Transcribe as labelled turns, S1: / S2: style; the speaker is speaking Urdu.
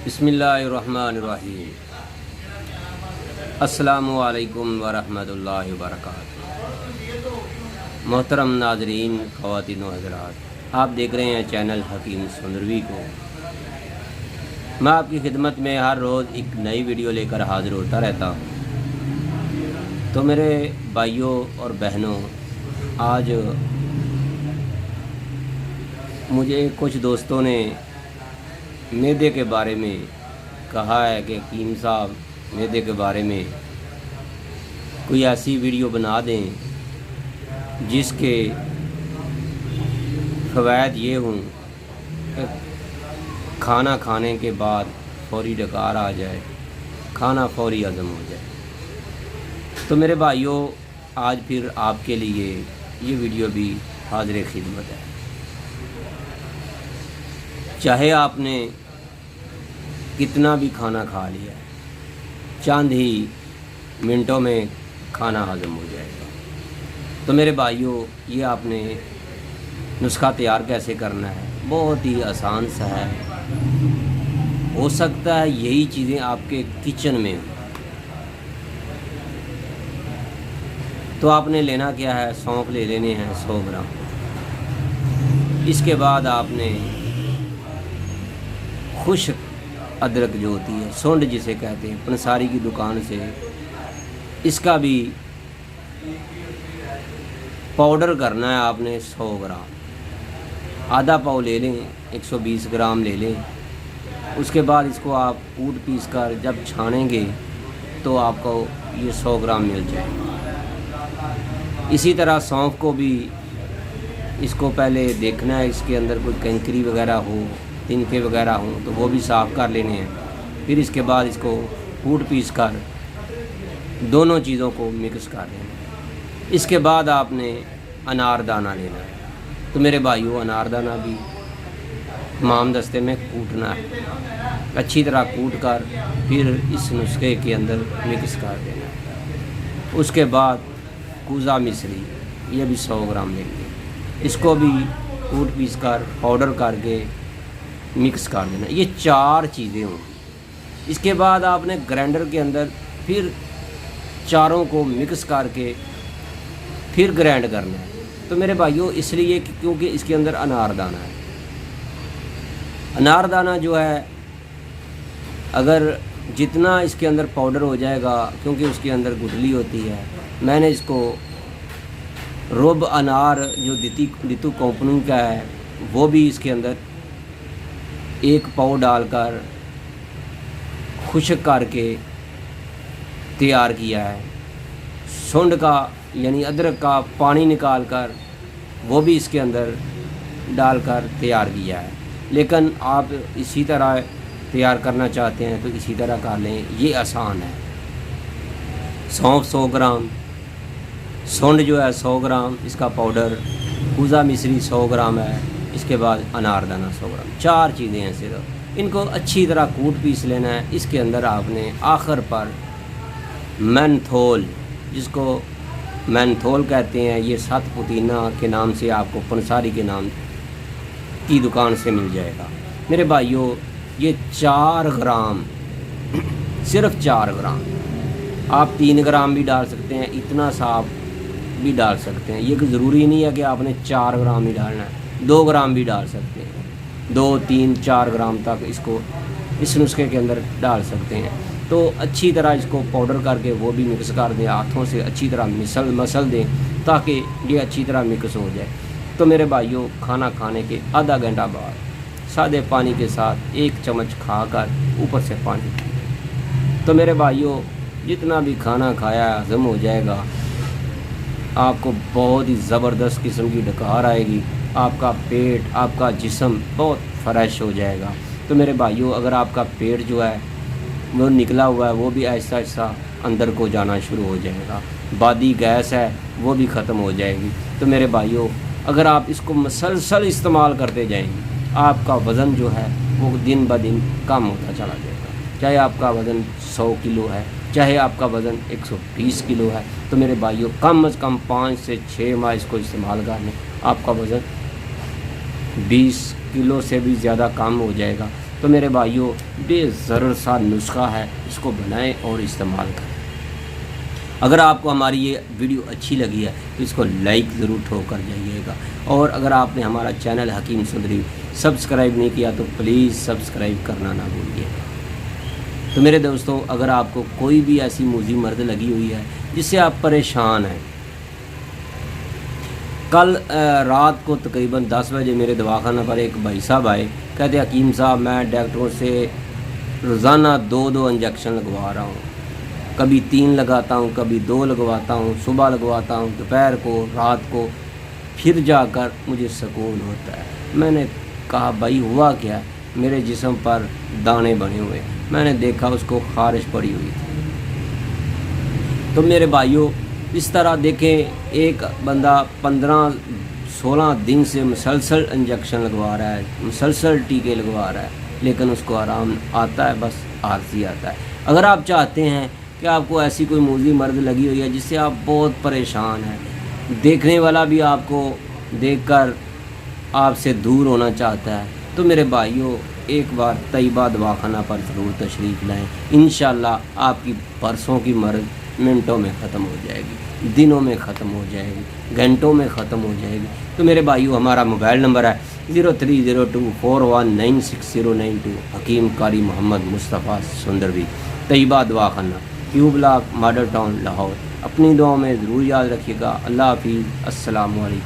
S1: بسم اللہ الرحمن الرحیم۔ السلام علیکم ورحمۃ اللہ وبرکاتہ۔ محترم ناظرین، خواتین و حضرات، آپ دیکھ رہے ہیں چینل حکیم سندروی کو۔ میں آپ کی خدمت میں ہر روز ایک نئی ویڈیو لے کر حاضر ہوتا رہتا ہوں۔ تو میرے بھائیوں اور بہنوں، آج مجھے کچھ دوستوں نے معدے کے بارے میں کہا ہے کہ حکیم صاحب معدے کے بارے میں کوئی ایسی ویڈیو بنا دیں جس کے فوائد یہ ہوں کہ کھانا کھانے کے بعد فوری ڈکار آ جائے، کھانا فوری ہضم ہو جائے۔ تو میرے بھائیوں، آج پھر آپ کے لیے یہ ویڈیو بھی حاضر خدمت ہے۔ چاہے آپ نے کتنا بھی کھانا کھا لیا، چند ہی منٹوں میں کھانا ہضم ہو جائے گا۔ تو میرے بھائیوں، یہ آپ نے نسخہ تیار کیسے کرنا ہے؟ بہت ہی آسان سا ہے۔ ہو سکتا ہے یہی چیزیں آپ کے کچن میں ہوں۔ تو آپ نے لینا کیا ہے؟ سونف لے لینے ہیں 100 گرام۔ اس کے بعد آپ نے خشک ادرک جو ہوتی ہے، سونڈ جسے کہتے ہیں، پنساری کی دکان سے، اس کا بھی پاؤڈر کرنا ہے آپ نے 100 گرام۔ آدھا پاؤ لے لیں، 120 گرام لے لیں۔ اس کے بعد اس کو آپ کوٹ پیس کر جب چھانیں گے تو آپ کو یہ 100 گرام مل جائے گا۔ اسی طرح سونف کو بھی اس کو پہلے دیکھنا ہے، اس کے اندر کوئی کنکری وغیرہ ہو، تنکے وغیرہ ہوں تو وہ بھی صاف کر لینے ہیں۔ پھر اس کے بعد اس کو کوٹ پیس کر دونوں چیزوں کو مکس کر دینا ہے۔ اس کے بعد آپ نے انار دانہ لینا ہے۔ تو میرے بھائیوں، انار دانہ بھی تمام دستے میں کوٹنا ہے، اچھی طرح کوٹ کر پھر اس نسخے کے اندر مکس کر دینا ہے۔ اس کے بعد کوزہ مصری، یہ بھی 100 گرام لیں گے۔ اس کو بھی کوٹ پیس کر پاؤڈر کر کے مکس کر دینا۔ یہ 4 چیزیں ہوں گی۔ اس کے بعد آپ نے گرائنڈر کے اندر پھر چاروں کو مکس کر کے پھر گرائنڈ کرنا ہے۔ تو میرے بھائیوں، اس لیے کیونکہ اس کے اندر انار دانہ ہے۔ انار دانہ جو ہے، اگر جتنا اس کے اندر پاؤڈر ہو جائے گا، کیونکہ اس کے اندر گٹھلی ہوتی ہے، میں نے اس کو رب انار جو دیتو کمپنی کا ہے وہ بھی اس کے اندر 1 پاؤ ڈال کر خشک کر کے تیار کیا ہے۔ سونڈ کا یعنی ادرک کا پانی نکال کر وہ بھی اس کے اندر ڈال کر تیار کیا ہے۔ لیکن آپ اسی طرح تیار کرنا چاہتے ہیں تو اسی طرح کر لیں، یہ آسان ہے۔ سونف 100 گرام، سونڈ جو ہے 100 گرام اس کا پاؤڈر، کوزہ مصری 100 گرام ہے، اس کے بعد انار دانہ 100 گرام۔ 4 چیزیں ہیں صرف۔ ان کو اچھی طرح کوٹ پیس لینا ہے۔ اس کے اندر آپ نے آخر پر مینتھول، جس کو مینتھول کہتے ہیں، یہ 7 پودینہ کے نام سے آپ کو پنساری کے نام کی دکان سے مل جائے گا۔ میرے بھائیوں، یہ 4 گرام، صرف 4 گرام، آپ 3 گرام بھی ڈال سکتے ہیں، اتنا سا آپ بھی ڈال سکتے ہیں۔ یہ ضروری نہیں ہے کہ آپ نے 4 گرام ہی ڈالنا ہے، 2 گرام بھی ڈال سکتے ہیں۔ 2 3 4 گرام تک اس کو اس نسخے کے اندر ڈال سکتے ہیں۔ تو اچھی طرح اس کو پاؤڈر کر کے وہ بھی مکس کر دیں، ہاتھوں سے اچھی طرح مسل دیں تاکہ یہ اچھی طرح مکس ہو جائے۔ تو میرے بھائیوں، کھانا کھانے کے آدھا گھنٹہ بعد سادے پانی کے ساتھ 1 چمچ کھا کر اوپر سے پانی پئیں۔ تو میرے بھائیوں، جتنا بھی کھانا کھایا ہضم ہو جائے گا، آپ کو بہت ہی زبردست قسم کی ڈکار آئے گی، آپ کا پیٹ، آپ کا جسم بہت فریش ہو جائے گا۔ تو میرے بھائیوں، اگر آپ کا پیٹ جو ہے وہ نکلا ہوا ہے، وہ بھی آہستہ آہستہ اندر کو جانا شروع ہو جائے گا، بادی گیس ہے وہ بھی ختم ہو جائے گی۔ تو میرے بھائیوں، اگر آپ اس کو مسلسل استعمال کرتے جائیں گے، آپ کا وزن جو ہے وہ دن بدن کم ہوتا چلا جائے گا۔ چاہے آپ کا وزن 100 کلو ہے، چاہے آپ کا وزن 120 کلو ہے، تو میرے بھائیوں، کم از کم 5 سے 6 ماہ اس کو استعمال کر لیں، آپ کا وزن 20 کلو سے بھی زیادہ کم ہو جائے گا۔ تو میرے بھائیوں بے ضرر سا نسخہ ہے، اس کو بنائیں اور استعمال کریں۔ اگر آپ کو ہماری یہ ویڈیو اچھی لگی ہے تو اس کو لائک ضرور ٹھوک کر جائیے گا، اور اگر آپ نے ہمارا چینل حکیم صدری سبسکرائب نہیں کیا تو پلیز سبسکرائب کرنا نہ بھولیے گا۔ تو میرے دوستوں، اگر آپ کو کوئی بھی ایسی موذی مرض لگی ہوئی ہے جس سے آپ پریشان ہیں، کل رات کو تقریباً 10 بجے میرے دواخانہ پر ایک بھائی صاحب آئے، کہتے حکیم صاحب میں ڈاکٹروں سے روزانہ 2 انجیکشن لگوا رہا ہوں، کبھی 3 لگاتا ہوں، کبھی 2 لگواتا ہوں، صبح لگواتا ہوں، دوپہر کو، رات کو، پھر جا کر مجھے سکون ہوتا ہے۔ میں نے کہا بھائی ہوا کیا؟ میرے جسم پر دانے بنے ہوئے، میں نے دیکھا اس کو خارش پڑی ہوئی تھی۔ تو میرے بھائیوں، اس طرح دیکھیں، ایک بندہ 15-16 دن سے مسلسل انجیکشن لگوا رہا ہے، مسلسل ٹیکے لگوا رہا ہے، لیکن اس کو آرام آتا ہے، بس عارضی آتا ہے۔ اگر آپ چاہتے ہیں کہ آپ کو ایسی کوئی موذی مرض لگی ہوئی ہے جس سے آپ بہت پریشان ہیں، دیکھنے والا بھی آپ کو دیکھ کر آپ سے دور ہونا چاہتا ہے، تو میرے بھائیوں ایک بار طیبہ دواخانہ پر ضرور تشریف لائیں۔ انشاءاللہ آپ کی برسوں کی مرض منٹوں میں ختم ہو جائے گی، دنوں میں ختم ہو جائے گی، گھنٹوں میں ختم ہو جائے گی۔ تو میرے بھائیوں، ہمارا موبائل نمبر ہے 0302419692، حکیم قاری محمد مصطفیٰ سندروی، طیبہ دواخانہ، کیو بلاک، ماڈل ٹاؤن، لاہور۔ اپنی دعاؤں میں ضرور یاد رکھیے گا۔ اللہ حافظ، السلام علیکم۔